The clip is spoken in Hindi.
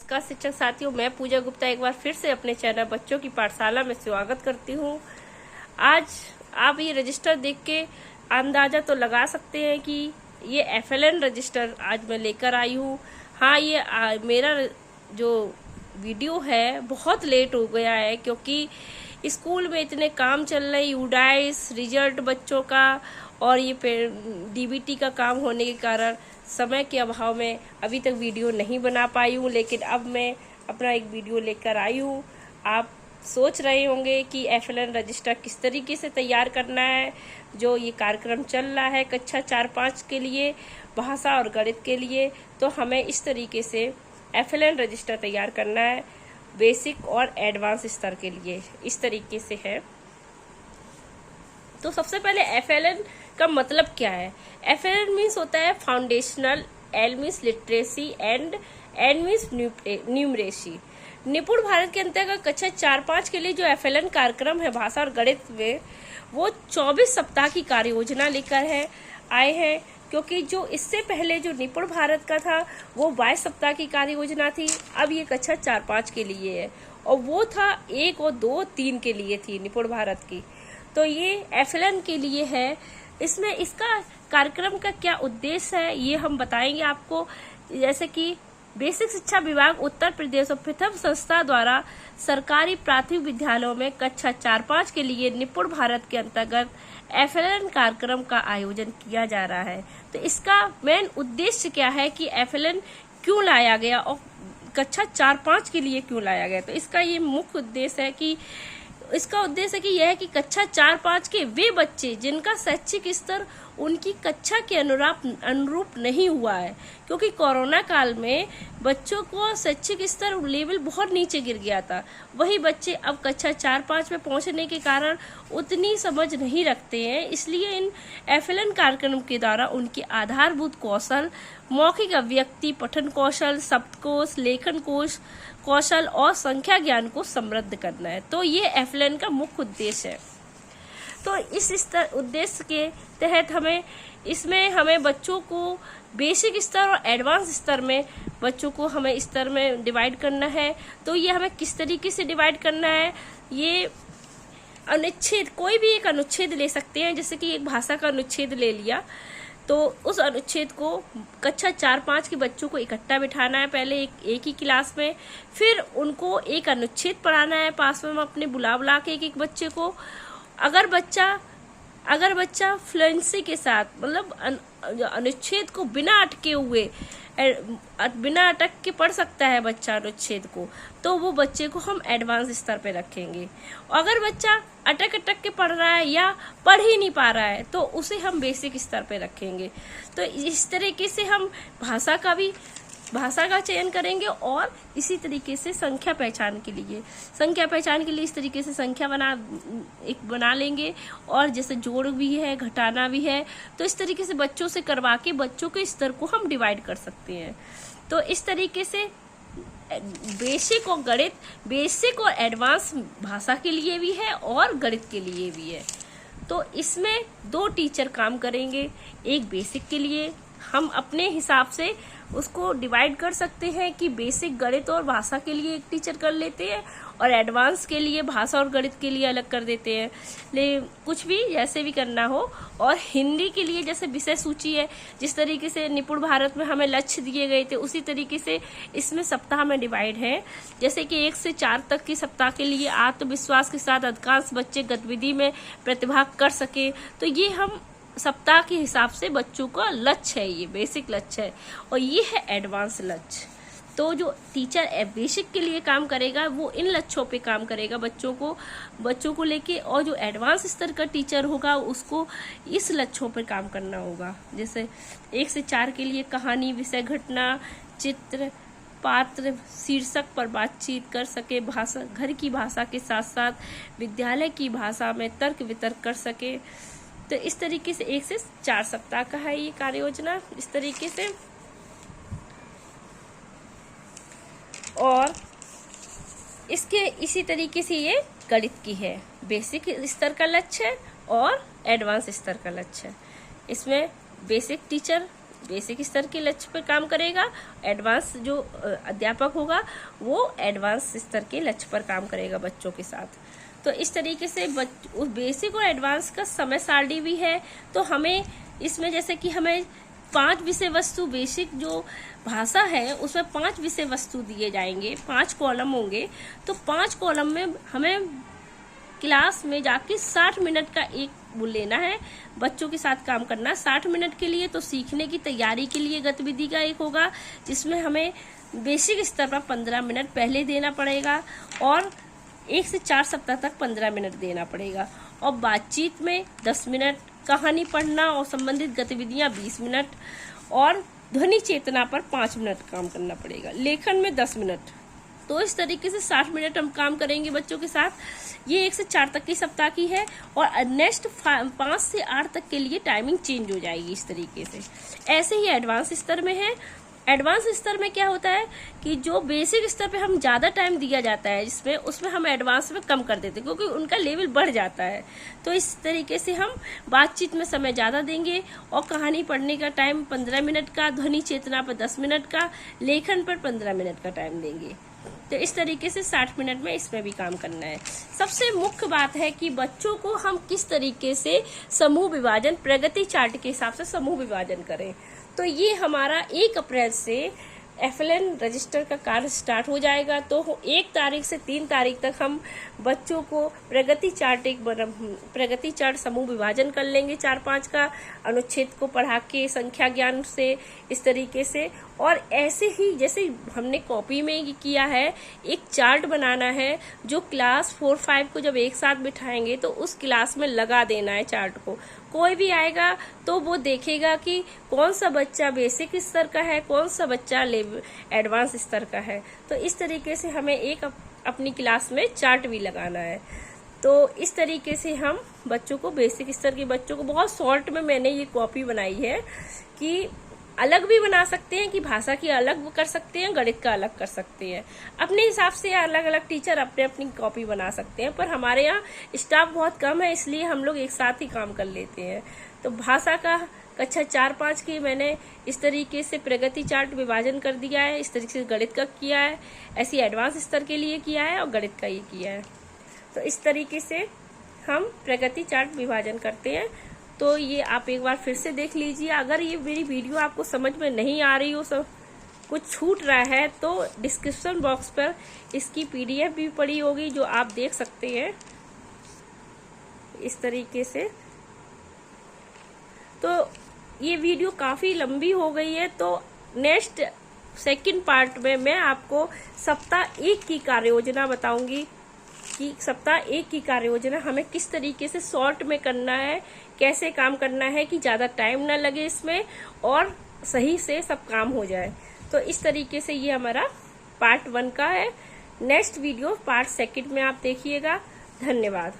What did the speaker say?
नमस्कार शिक्षक साथियों, मैं पूजा गुप्ता एक बार फिर से अपने चैनल बच्चों की पाठशाला में स्वागत करती हूँ। आज आप ये रजिस्टर देख के अंदाजा तो लगा सकते हैं कि ये FLN रजिस्टर आज मैं लेकर आई हूँ। हाँ, ये मेरा जो वीडियो है बहुत लेट हो गया है क्योंकि स्कूल में इतने काम चल रहे, यूडाइस रिजल्ट बच्चों का और ये DBT का काम होने के कारण समय के अभाव में अभी तक वीडियो नहीं बना पाई हूँ, लेकिन अब मैं अपना एक वीडियो लेकर आई हूँ। आप सोच रहे होंगे कि FLN रजिस्टर किस तरीके से तैयार करना है। जो ये कार्यक्रम चल रहा है कक्षा 4-5 के लिए, भाषा और गणित के लिए, तो हमें इस तरीके से FLN रजिस्टर तैयार करना है बेसिक और एडवांस स्तर के लिए। इस तरीके से है। तो सबसे पहले FLN का मतलब क्या है। FLN मीन्स होता है foundational, L means literacy and N means numeracy. निपुण भारत के अंतर्गत कक्षा 4-5 के लिए जो FLN कार्यक्रम है भाषा और गणित में, वो 24 सप्ताह की कार्य योजना लेकर आए हैं, क्योंकि जो इससे पहले जो निपुण भारत का था वो 22 सप्ताह की कार्य योजना थी। अब ये कक्षा 4-5 के लिए है और वो था 1 और 2-3 के लिए थी निपुण भारत की। तो ये FLN के लिए है। इसमें इसका कार्यक्रम का क्या उद्देश्य है ये हम बताएंगे आपको। जैसे कि बेसिक शिक्षा विभाग उत्तर प्रदेश और प्रथम संस्था द्वारा सरकारी प्राथमिक विद्यालयों में कक्षा 4-5 के लिए निपुण भारत के अंतर्गत FLN कार्यक्रम का आयोजन किया जा रहा है। तो इसका मेन उद्देश्य क्या है कि FLN क्यों लाया गया और कक्षा 4-5 के लिए क्यों लाया गया। तो इसका ये मुख्य उद्देश्य है कि यह है कि कक्षा 4-5 के वे बच्चे जिनका शैक्षिक स्तर उनकी कक्षा के अनुरूप नहीं हुआ है, क्योंकि कोरोना काल में बच्चों को शैक्षिक स्तर लेवल बहुत नीचे गिर गया था। वही बच्चे अब कक्षा 4-5 में पहुंचने के कारण उतनी समझ नहीं रखते हैं। इसलिए इन FLN कार्यक्रम के द्वारा उनके आधारभूत कौशल, मौखिक अभिव्यक्ति, पठन कौशल, शब्दकोश, लेखन कौशल और संख्या ज्ञान को समृद्ध करना है। तो ये FLN का मुख्य उद्देश्य है। तो इस उद्देश्य के तहत हमें बच्चों को बेसिक स्तर और एडवांस स्तर में बच्चों को हमें स्तर में डिवाइड करना है। तो ये हमें किस तरीके से डिवाइड करना है, ये अनुच्छेद, कोई भी एक अनुच्छेद ले सकते हैं। जैसे कि एक भाषा का अनुच्छेद ले लिया, तो उस अनुच्छेद को कक्षा 4-5 के बच्चों को इकट्ठा बिठाना है पहले एक ही क्लास में। फिर उनको एक अनुच्छेद पढ़ाना है पास में अपने बुला के एक बच्चे को। अगर बच्चा फ्लुएंसी के साथ, मतलब अनुच्छेद को बिना अटक के पढ़ सकता है बच्चा अनुच्छेद को, तो वो बच्चे को हम एडवांस स्तर पे रखेंगे। और अगर बच्चा अटक के पढ़ रहा है या पढ़ ही नहीं पा रहा है तो उसे हम बेसिक स्तर पे रखेंगे। तो इस तरीके से हम भाषा का चयन करेंगे। और इसी तरीके से संख्या पहचान के लिए इस तरीके से संख्या बना लेंगे। और जैसे जोड़ भी है, घटाना भी है, तो इस तरीके से बच्चों से करवा के बच्चों के स्तर को हम डिवाइड कर सकते हैं। तो इस तरीके से बेसिक और एडवांस भाषा के लिए भी है और गणित के लिए भी है। तो इसमें 2 टीचर काम करेंगे। एक बेसिक के लिए हम अपने हिसाब से उसको डिवाइड कर सकते हैं कि बेसिक गणित और भाषा के लिए एक टीचर कर लेते हैं और एडवांस के लिए भाषा और गणित के लिए अलग कर देते हैं। कुछ भी जैसे भी करना हो। और हिंदी के लिए जैसे विषय सूची है, जिस तरीके से निपुण भारत में हमें लक्ष्य दिए गए थे, उसी तरीके से इसमें सप्ताह में डिवाइड है। जैसे कि 1 से 4 तक की सप्ताह के लिए आत्मविश्वास के साथ अधिकांश बच्चे गतिविधि में प्रतिभाग कर सके। तो ये हम सप्ताह के हिसाब से बच्चों का लक्ष्य है, ये बेसिक लक्ष्य है। और ये है एडवांस लक्ष्य। तो जो टीचर बेसिक के लिए काम करेगा वो इन लक्ष्यों पे काम करेगा बच्चों को लेके, और जो एडवांस स्तर का टीचर होगा उसको इस लक्ष्यों पर काम करना होगा। जैसे 1 से 4 के लिए कहानी, विषय, घटना, चित्र, पात्र, शीर्षक पर बातचीत कर सके, भाषा, घर की भाषा के साथ साथ विद्यालय की भाषा में तर्क वितर्क कर सके। तो इस तरीके से 1 से 4 सप्ताह का है ये कार्य योजना, इस तरीके से। और इसी तरीके से ये गणित की है, बेसिक स्तर का लक्ष्य है और एडवांस स्तर का लक्ष्य है। इसमें बेसिक टीचर बेसिक स्तर के लक्ष्य पर काम करेगा, एडवांस जो अध्यापक होगा वो एडवांस स्तर के लक्ष्य पर काम करेगा बच्चों के साथ। तो इस तरीके से उस बेसिक और एडवांस का समय सारणी भी है। तो हमें इसमें जैसे कि हमें 5 विषय वस्तु, बेसिक जो भाषा है उसमें 5 विषय वस्तु दिए जाएंगे, 5 कॉलम होंगे। तो 5 कॉलम में हमें क्लास में जाके 60 मिनट का एक वो लेना है, बच्चों के साथ काम करना 60 मिनट के लिए। तो सीखने की तैयारी के लिए गतिविधि का एक होगा जिसमें हमें बेसिक स्तर पर 15 मिनट पहले देना पड़ेगा और 1 से 4 सप्ताह तक 15 मिनट देना पड़ेगा। और बातचीत में 10 मिनट, कहानी पढ़ना और संबंधित गतिविधियां 20 मिनट और ध्वनि चेतना पर 5 मिनट काम करना पड़ेगा। लेखन में 10 मिनट। तो इस तरीके से 60 मिनट हम काम करेंगे बच्चों के साथ। ये 1 से 4 तक की सप्ताह की है और नेक्स्ट 5 से 8 तक के लिए टाइमिंग चेंज हो जाएगी इस तरीके से। ऐसे ही एडवांस स्तर में है। एडवांस स्तर में क्या होता है कि जो बेसिक स्तर पे हम ज्यादा टाइम दिया जाता है जिसमें, उसमें हम एडवांस में कम कर देते हैं क्योंकि उनका लेवल बढ़ जाता है। तो इस तरीके से हम बातचीत में समय ज्यादा देंगे और कहानी पढ़ने का टाइम 15 मिनट का, ध्वनि चेतना पर 10 मिनट का, लेखन पर 15 मिनट का टाइम देंगे। तो इस तरीके से 60 मिनट में इसमें भी काम करना है। सबसे मुख्य बात है कि बच्चों को हम किस तरीके से समूह विभाजन, प्रगति चार्ट के हिसाब से समूह विभाजन करें। तो ये हमारा 1 अप्रैल से FLN रजिस्टर का कार्य स्टार्ट हो जाएगा। तो 1 तारीख से 3 तारीख तक हम बच्चों को प्रगति चार्ट समूह विभाजन कर लेंगे 4-5 का, अनुच्छेद को पढ़ा के संख्या ज्ञान से इस तरीके से। और ऐसे ही जैसे हमने कॉपी में किया है, एक चार्ट बनाना है जो क्लास 4-5 को जब एक साथ बिठाएंगे तो उस क्लास में लगा देना है चार्ट को। कोई भी आएगा तो वो देखेगा कि कौन सा बच्चा बेसिक स्तर का है, कौन सा बच्चा एडवांस स्तर का है। तो इस तरीके से हमें एक अपनी क्लास में चार्ट भी लगाना है। तो इस तरीके से हम बच्चों को, बेसिक स्तर के बच्चों को, बहुत शॉर्ट में मैंने ये कॉपी बनाई है कि अलग भी बना सकते हैं, कि भाषा की अलग कर सकते हैं, गणित का अलग कर सकते हैं। अपने हिसाब से अलग अलग टीचर अपने अपनी कॉपी बना सकते हैं, पर हमारे यहाँ स्टाफ बहुत कम है इसलिए हम लोग एक साथ ही काम कर लेते हैं। तो भाषा का कक्षा 4-5 की मैंने इस तरीके से प्रगति चार्ट विभाजन कर दिया है, इस तरीके से गणित का किया है, ऐसी एडवांस स्तर के लिए किया है और गणित का ये किया है। तो इस तरीके से हम प्रगति चार्ट विभाजन करते हैं। तो ये आप एक बार फिर से देख लीजिए। अगर ये मेरी वीडियो आपको समझ में नहीं आ रही हो, सब कुछ छूट रहा है, तो डिस्क्रिप्शन बॉक्स पर इसकी PDF भी पड़ी होगी जो आप देख सकते हैं इस तरीके से। तो ये वीडियो काफी लंबी हो गई है, तो नेक्स्ट सेकंड पार्ट में मैं आपको सप्ताह 1 की कार्य योजना बताऊंगी कि सप्ताह 1 की कार्य योजना हमें किस तरीके से शॉर्ट में करना है, कैसे काम करना है कि ज्यादा टाइम ना लगे इसमें और सही से सब काम हो जाए। तो इस तरीके से ये हमारा पार्ट 1 का है। नेक्स्ट वीडियो पार्ट 2 में आप देखिएगा। धन्यवाद।